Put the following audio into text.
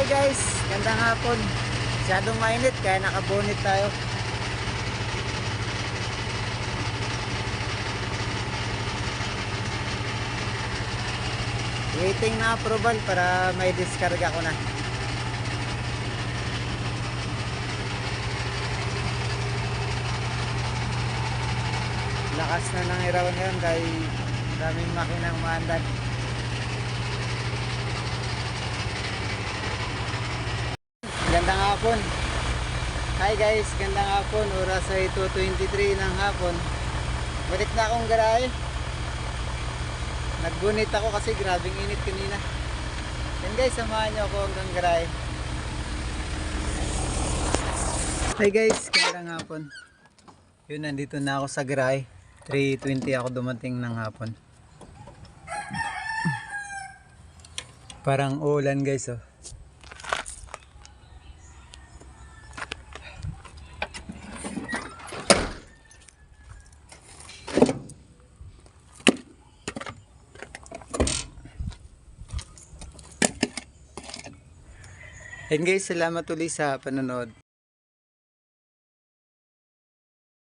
Hi guys, gandang hapon. Masyadong mainit kaya nakabonit tayo. Waiting na approval para may diskarga ko na. Lakas na ng iraw ngayon dahil daming makinang maandan. Gandang hapon. Hi guys, gandang hapon. Oras ay 2:23 ng hapon. Balik na akong garahe. Nagbunit ako kasi grabing init kanina. Yan guys, samahan nyo ako hanggang garahe. Hi guys, gandang hapon. Yun, nandito na ako sa garahe. 3:20 ako dumating ng hapon. Parang ulan guys oh. And guys, salamat ulit sa panonood.